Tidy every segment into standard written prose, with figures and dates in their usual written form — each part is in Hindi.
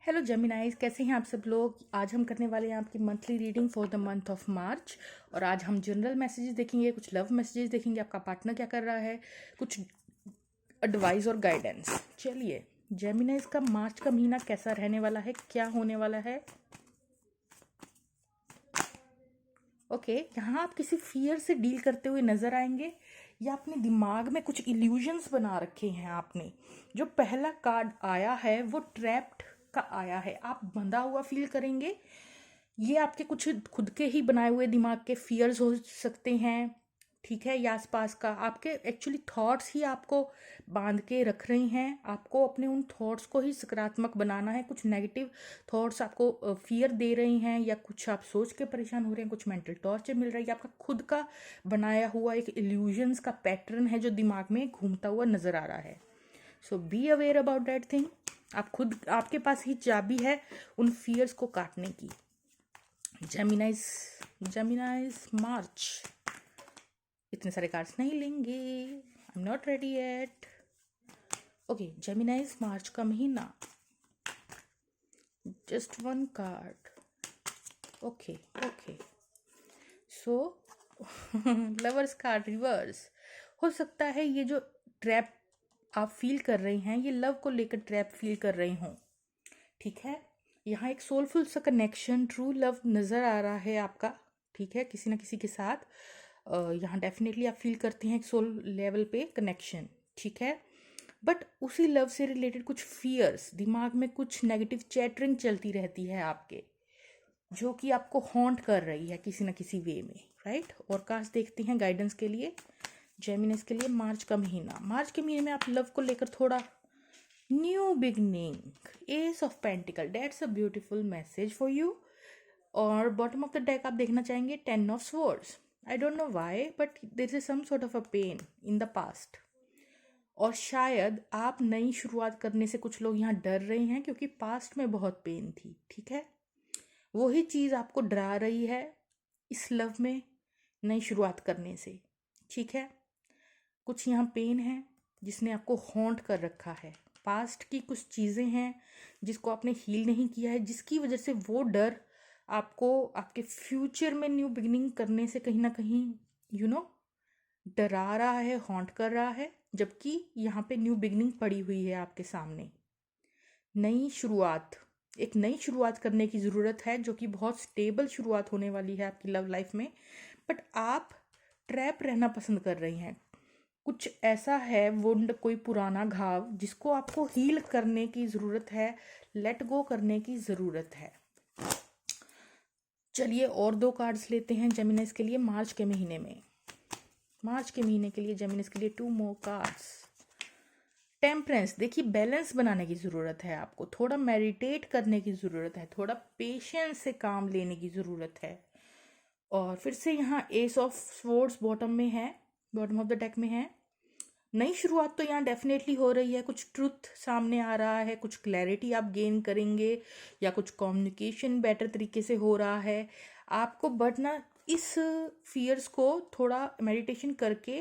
हेलो जेमिनाइज, कैसे हैं आप सब लोग। आज हम करने वाले हैं आपकी monthly reading for the month of March. और आज हम जनरल मैसेजेस देखेंगे, कुछ लव मैसेजेस देखेंगे, आपका पार्टनर क्या कर रहा है, कुछ एडवाइस और गाइडेंस। चलिए, जेमिनाइज का मार्च का महीना कैसा रहने वाला है, क्या होने वाला है। ओके, यहाँ आप किसी फियर से डील करते हुए नजर आएंगे या अपने दिमाग में कुछ इल्यूजन्स बना रखे हैं आपने। जो पहला कार्ड आया है वो ट्रैप्ड का आया है, आप बंधा हुआ फील करेंगे। ये आपके कुछ खुद के ही बनाए हुए दिमाग के फियर्स हो सकते हैं, ठीक है, या आसपास का आपके एक्चुअली थॉट्स ही आपको बांध के रख रही हैं। आपको अपने उन थॉट्स को ही सकारात्मक बनाना है। कुछ नेगेटिव थॉट्स आपको फियर दे रही हैं, या कुछ आप सोच के परेशान हो रहे हैं, कुछ मेंटल टॉर्चर मिल रहा है, या आपका खुद का बनाया हुआ एक इल्यूजन्स का पैटर्न है जो दिमाग में घूमता हुआ नजर आ रहा है। So be aware about that thing. आप खुद, आपके पास ही चाबी है उन फियर्स को काटने की। जेमिनाइज मार्च, इतने सारे कार्ड्स नहीं लेंगे, I am not ready yet. Okay, Geminis March का महीना, just one card. Okay okay, so lovers card reverse. हो सकता है ये जो ट्रैप आप फील कर रही हैं, ये लव को लेकर ट्रैप फील कर रही हों, ठीक है। यहाँ एक सोलफुल सा कनेक्शन, ट्रू लव नज़र आ रहा है आपका, ठीक है, किसी ना किसी के साथ। यहाँ डेफिनेटली आप फील करते हैं एक सोल लेवल पे कनेक्शन, ठीक है। बट उसी लव से रिलेटेड कुछ फियर्स, दिमाग में कुछ नेगेटिव चैटरिंग चलती रहती है आपके, जो कि आपको हॉन्ट कर रही है किसी ना किसी वे में, राइट। और काश देखते हैं गाइडेंस के लिए जेमिनस के लिए मार्च का महीना। मार्च के महीने में आप लव को लेकर थोड़ा new beginning, ace of pentacles, that's a beautiful message for you. और बॉटम ऑफ द डेक आप देखना चाहेंगे ten of swords. I don't know why, but there is some sort of a pain in the past. और शायद आप नई शुरुआत करने से कुछ लोग यहाँ डर रहे हैं, क्योंकि पास्ट में बहुत पेन थी, ठीक है। वही चीज़ आपको डरा रही है इस लव में नई शुरुआत करने से, ठीक है। कुछ यहाँ पेन है जिसने आपको हॉन्ट कर रखा है। पास्ट की कुछ चीज़ें हैं जिसको आपने हील नहीं किया है, जिसकी वजह से वो डर आपको आपके फ्यूचर में न्यू बिगिनिंग करने से कहीं ना कहीं डरा रहा है, हॉन्ट कर रहा है। जबकि यहाँ पे न्यू बिगिनिंग पड़ी हुई है आपके सामने, नई शुरुआत, एक नई शुरुआत करने की ज़रूरत है, जो कि बहुत स्टेबल शुरुआत होने वाली है आपकी लव लाइफ में। बट आप ट्रैप रहना पसंद कर रही हैं। कुछ ऐसा है वुंड, कोई पुराना घाव जिसको आपको हील करने की ज़रूरत है, लेट गो करने की ज़रूरत है। चलिए और दो कार्ड्स लेते हैं जेमिनस के लिए मार्च के महीने में। मार्च के महीने के लिए जेमिनस के लिए टू मोर कार्ड्स। टेम्परेंस, देखिए बैलेंस बनाने की ज़रूरत है आपको, थोड़ा मेडिटेट करने की ज़रूरत है, थोड़ा पेशेंस से काम लेने की ज़रूरत है। और फिर से यहाँ एस ऑफ स्वॉर्ड्स बॉटम में है, बॉटम ऑफ द डेक में है। नई शुरुआत तो यहाँ डेफिनेटली हो रही है, कुछ ट्रुथ सामने आ रहा है, कुछ क्लैरिटी आप गेन करेंगे, या कुछ कम्युनिकेशन बेटर तरीके से हो रहा है आपको। बट ना, इस फियर्स को थोड़ा मेडिटेशन करके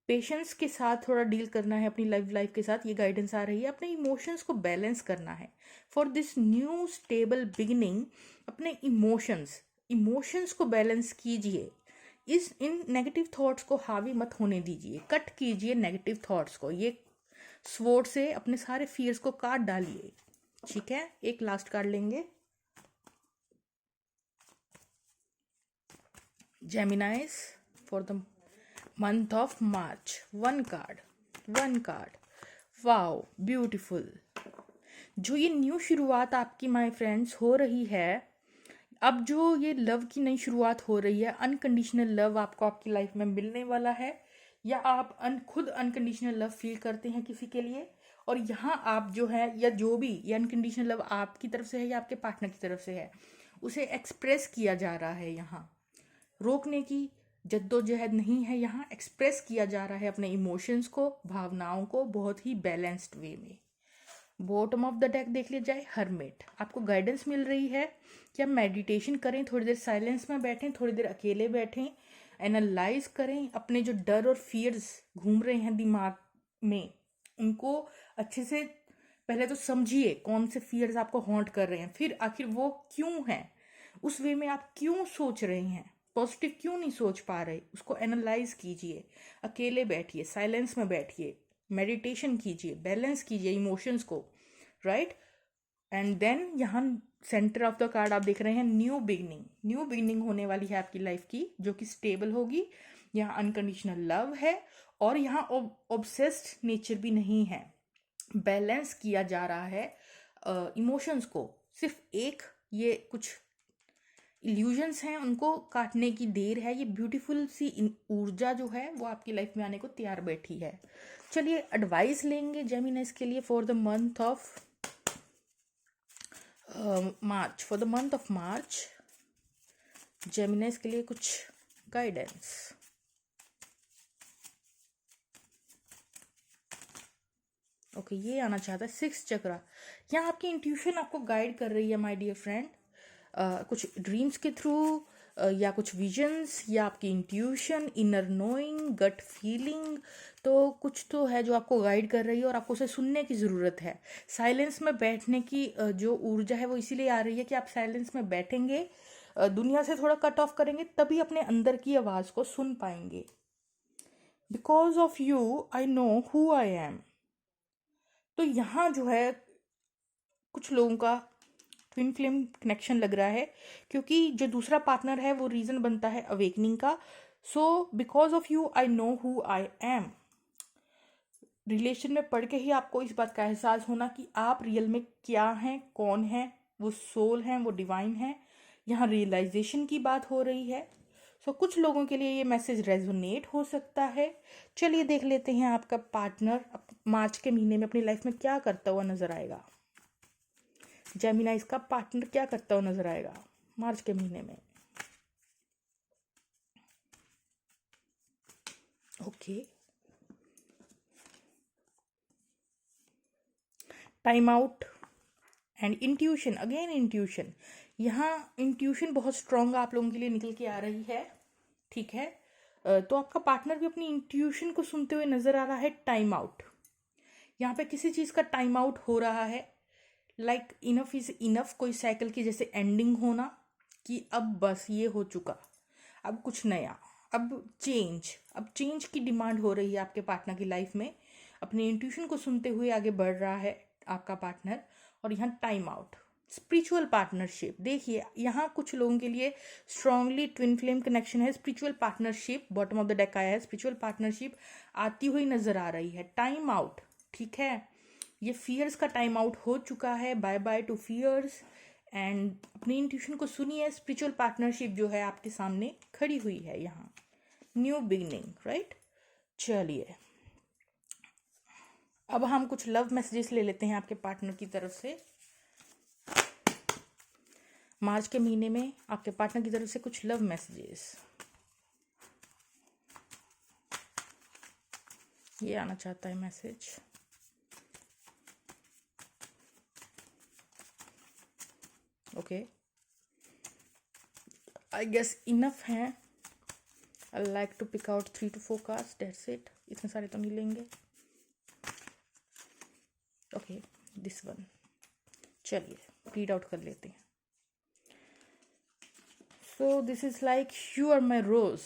पेशेंस के साथ थोड़ा डील करना है अपनी लाइफ के साथ। ये गाइडेंस आ रही है, अपने इमोशंस को बैलेंस करना है for this new stable beginning. अपने इमोशंस को बैलेंस कीजिए, इन नेगेटिव थॉट्स को हावी मत होने दीजिए, कट कीजिए नेगेटिव थॉट्स को। ये स्वॉर्ड से अपने सारे फियर्स को काट डालिए, ठीक है। एक लास्ट कार्ड लेंगे जेमिनाइज for the month of March. One card, wow beautiful. जो ये न्यू शुरुआत आपकी माय फ्रेंड्स हो रही है, अब जो ये लव की नई शुरुआत हो रही है, अनकंडीशनल लव आपको आपकी लाइफ में मिलने वाला है, या आप खुद अनकंडीशनल लव फील करते हैं किसी के लिए। और यहाँ आप जो है, या जो भी ये अनकंडीशनल लव आपकी तरफ से है या आपके पार्टनर की तरफ से है, उसे एक्सप्रेस किया जा रहा है। यहाँ रोकने की जद्दोजहद नहीं है, यहाँ एक्सप्रेस किया जा रहा है अपने इमोशंस को, भावनाओं को बहुत ही बैलेंस्ड वे में। बॉटम ऑफ द डेक देख लिया जाए, हर्मिट। आपको गाइडेंस मिल रही है कि आप मेडिटेशन करें, थोड़ी देर साइलेंस में बैठें, थोड़ी देर अकेले बैठें, एनालाइज करें अपने जो डर और फियर्स घूम रहे हैं दिमाग में, उनको अच्छे से पहले तो समझिए कौन से फियर्स आपको हॉन्ट कर रहे हैं, फिर आखिर वो क्यों हैं, उस वे में आप क्यों सोच रहे हैं, पॉजिटिव क्यों नहीं सोच पा रहे, उसको एनालाइज कीजिए। अकेले बैठिए, साइलेंस में बैठिए, मेडिटेशन कीजिए, बैलेंस कीजिए इमोशंस को, राइट। एंड देन यहाँ सेंटर ऑफ द कार्ड आप देख रहे हैं न्यू बिगनिंग। न्यू बिगनिंग होने वाली है आपकी लाइफ की, जो कि स्टेबल होगी। यहाँ अनकंडीशनल लव है और यहाँ ऑब्सेस्ड नेचर भी नहीं है। बैलेंस किया जा रहा है इमोशंस को। सिर्फ एक ये कुछ इल्यूजन्स हैं, उनको काटने की देर है। ये ब्यूटीफुल सी ऊर्जा जो है वो आपकी लाइफ में आने को तैयार बैठी है। चलिए एडवाइस लेंगे जेमिनाइज के लिए for the month of March. For the month of March जेमिनाइज के लिए कुछ गाइडेंस। ओके, ये आना चाहता है 6 चक्रा। यहाँ आपकी इंट्यूशन आपको गाइड कर रही है माय डियर फ्रेंड, कुछ ड्रीम्स के थ्रू या कुछ विजन्स, या आपकी intuition, inner knowing, gut feeling, तो कुछ तो है जो आपको गाइड कर रही है और आपको उसे सुनने की ज़रूरत है। साइलेंस में बैठने की जो ऊर्जा है वो इसीलिए आ रही है कि आप साइलेंस में बैठेंगे, दुनिया से थोड़ा कट ऑफ करेंगे, तभी अपने अंदर की आवाज़ को सुन पाएंगे। Because of you I know who I am. तो यहाँ जो है कुछ लोगों का ट्विन फ्लेम कनेक्शन लग रहा है, क्योंकि जो दूसरा पार्टनर है वो रीजन बनता है अवेकनिंग का। So because of you I know who I am. Relation में पढ़ के ही आपको इस बात का एहसास होना कि आप रियल में क्या हैं, कौन है, वो सोल हैं, वो डिवाइन है। यहाँ रियलाइजेशन की बात हो रही है। सो कुछ लोगों के लिए ये मैसेज रेजोनेट हो सकता है। चलिए देख लेते हैं आपका पार्टनर मार्च के महीने में अपनी लाइफ में क्या करता हुआ नजर आएगा। जेमिनाइज का पार्टनर क्या करता हुआ नजर आएगा मार्च के महीने में। Okay, time out and intuition. Again intuition, यहाँ इंट्यूशन बहुत स्ट्रॉन्ग आप लोगों के लिए निकल के आ रही है, ठीक है। तो आपका पार्टनर भी अपनी इंट्यूशन को सुनते हुए नजर आ रहा है। टाइम आउट, यहाँ पे किसी चीज का टाइम आउट हो रहा है। लाइक इनफ इज इनफ, कोई साइकिल की जैसे एंडिंग होना कि अब बस ये हो चुका, अब कुछ नया, अब चेंज की डिमांड हो रही है आपके पार्टनर की लाइफ में। अपने इंट्यूशन को सुनते हुए आगे बढ़ रहा है आपका पार्टनर। और यहाँ टाइम आउट, स्पिरिचुअल पार्टनरशिप। देखिए यहाँ कुछ लोगों के लिए स्ट्रांगली ट्विन फ्लेम कनेक्शन है। Spiritual partnership bottom of the deck आया है, स्पिरिचुअल पार्टनरशिप आती हुई नजर आ रही है। टाइम आउट, ठीक है, ये फियर्स का टाइम आउट हो चुका है। Bye bye to fears and अपनी इंट्यूशन को सुनिए। स्पिरिचुअल पार्टनरशिप जो है आपके सामने खड़ी हुई है। यहाँ न्यू बिगनिंग, राइट। चलिए अब हम कुछ लव मैसेजेस ले लेते हैं आपके पार्टनर की तरफ से। मार्च के महीने में आपके पार्टनर की तरफ से कुछ लव मैसेजेस ये आना चाहता है message. Okay, I guess enough है। I like to pick out 3 to 4 cards, that's it. इतने सारे तो नहीं लेंगे। Okay, this one. चलिए रीड आउट कर लेते हैं। So this is like you are my rose.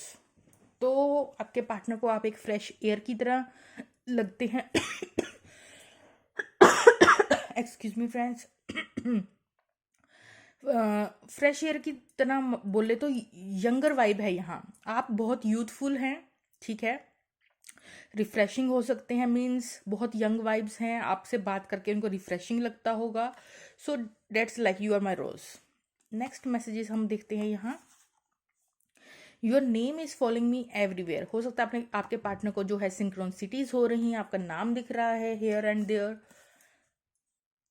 तो आपके पार्टनर को आप एक फ्रेश एयर की तरह लगते हैं। Excuse me friends. Fresh air की तरह बोले तो यंगर वाइब है यहाँ। आप बहुत यूथफुल हैं, ठीक है। रिफ्रेशिंग हो सकते हैं, मीन्स बहुत यंग वाइब्स हैं, आपसे बात करके उनको रिफ्रेशिंग लगता होगा। So that's like you are my rose. Next messages हम देखते हैं यहाँ। Your name is following me everywhere. हो सकता है अपने आपके पार्टनर को जो है सिंक्रोनिसिटीज हो रही हैं, आपका नाम दिख रहा है here and there.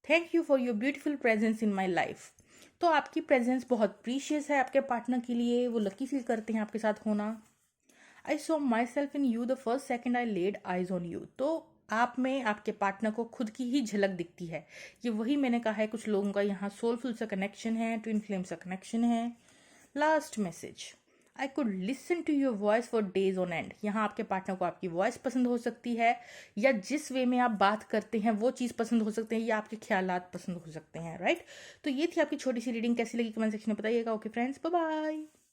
Thank you for your beautiful presence in my life. तो आपकी प्रेजेंस बहुत प्रीशियस है आपके पार्टनर के लिए, वो लकी फील करते हैं आपके साथ होना। I saw myself in you the first second I laid eyes on you. तो आप में आपके पार्टनर को खुद की ही झलक दिखती है। ये वही मैंने कहा है, कुछ लोगों का यहाँ सोलफुल सा कनेक्शन है, ट्विन फ्लेम सा कनेक्शन है। Last message, I could listen to your voice for days on end. यहाँ आपके पार्टनर को आपकी वॉइस पसंद हो सकती है, या जिस वे में आप बात करते हैं वो चीज़ पसंद हो सकते हैं, या आपके ख्यालात पसंद हो सकते हैं, राइट। तो ये थी आपकी छोटी सी रीडिंग, कैसी लगी कमेंट सेक्शन में बताइएगा। Okay friends, bye bye.